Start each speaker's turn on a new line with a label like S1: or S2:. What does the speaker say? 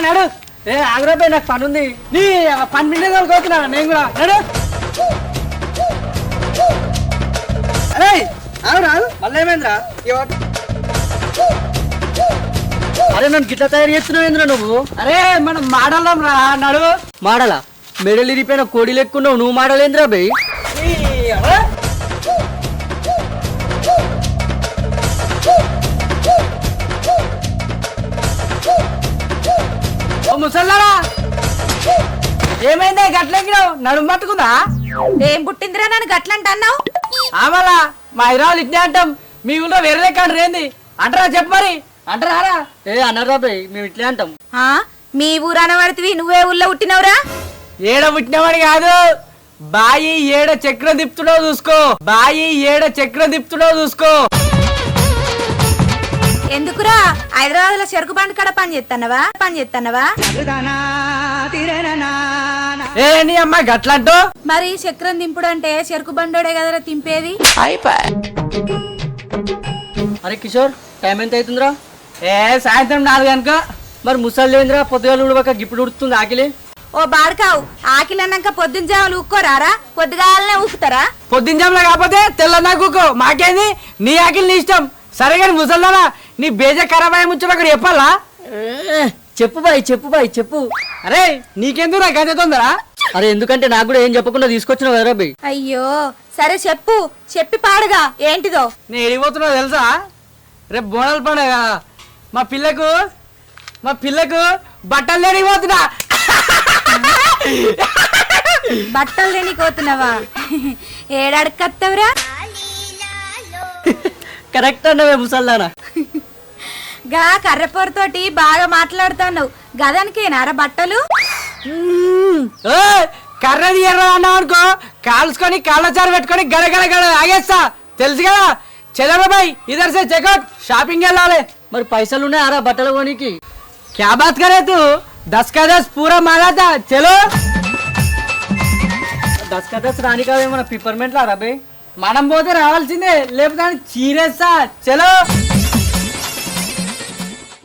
S1: నడు. ఏ ఆగ్రహపై నాకు పని ఉంది. నీ పని మిండే కోతున్నా నేను కూడా. నడు. అరే ఆగు మళ్ళీ ఏమైందిరా? అరే నన్ను గిట్లా తయారు చేస్తున్నావు ఏంద్రా నువ్వు? అరే మనం మాడలం రా. నడు. మాడలా? మెడలు ఇరిపోయిన కోడి లెక్కున్నావు నువ్వు. మాడలేంద్రా బై? ముసల్లారా ఏమైందా గట్లెక్కినావు? నడుము పట్టుకుందా?
S2: ఏం పుట్టిందిరా నన్ను గట్లంట అన్నావు?
S1: ఆమలా మా ఇరాలు ఇట్నే అంటాం. మీ ఊళ్ళో వేరే లెక్క ఏంది అంటారా? చెప్పు మరి. అంటారా? ఏ అన్నారా బై? మేము ఇట్లే అంటాం.
S2: మీ ఊరు అనబడితివి, నువ్వే ఊళ్ళో పుట్టినవురా?
S1: ఏడ పుట్టినవాడి కాదు, బాయి ఏడ చక్రం తిప్పుతుడో చూసుకో. బాయి ఏడ చక్రం తిప్పుతుడో చూసుకో.
S2: ఎందుకురా హైదరాబాద్ లో చెరుకు బండి కాడ పని చేస్తానవా?
S1: ఏ నీ అమ్మ గట్లంటూ?
S2: మరి చక్రం దింపుడు అంటే చెరుకు బండోడే కదరా తింపేది.
S1: అరే కిషోర్ టైం ఎంత అవుతుందిరా? ఏ సాయంత్రం 4 గనుక. మరి ముసలి ఏందిరా పొద్దుగాలు ఉడవక గిప్పుడు ఉడుతుంది ఆకిలి?
S2: ఓ బాడుకావు, ఆకిలి అన్నాక పొద్దున్న జాములు ఊక్కోరారా? పొద్దుగాలనే ఊకుతారా?
S1: పొద్దున్న జాములా కాకపోతే తెల్లన్నా కూకో. మాకేంది నీ ఆకిలి నీ ఇష్టం. సరే కానీ ముసల్దానా నీ బేజ ఖరాబ్ అయ్యే ముచ్చట అక్కడ చెప్పాలా? చెప్పు బాయ్ చెప్పు. అరే నీకెందుకు నాకు అంతే తొందరా? అరే ఎందుకంటే నాకు కూడా ఏం చెప్పకుండా తీసుకొచ్చినావు కదరా బై.
S2: అయ్యో సరే చెప్పి పాడుగా ఏంటిదో.
S1: నేను ఎడిపోతున్నావు తెలుసా? రేపు బోనాల పండుగ. మా పిల్లకు బట్టలు లేనిపోతున్నా.
S2: బట్టలు లేనిపోతున్నావా? ఏడాడుకత్తవరా?
S1: కరెక్ట్ అన్నవే ముసల్దానా.
S2: గా కర్రపొరతోటి బాగా మాట్లాడుతున్నావు. గదానికేనారా బట్టలు?
S1: కర్రది ఎర్ర అన్నావు అనుకో, కాల్చుకొని కాళ్ళచారు పెట్టుకొని గడగడ ఆగేస్తా. తెలుసు కదా. చలో బాయ్ ఇదర్ సే చెక్అౌట్. షాపింగ్ వెళ్ళాలి. మరి పైసలు ఉన్నాయారా బట్టలు కొనికి? క్యా బాత్ కరే తూ? 10 का 10 పూరా మారాతా. చలో 10 का 10 రాని కాదేమో పిపర్మెంట్ లా రా బాయ్. మనం పోతే రావాల్సిందే, లేకపోతే చీరేస్తా. చలో.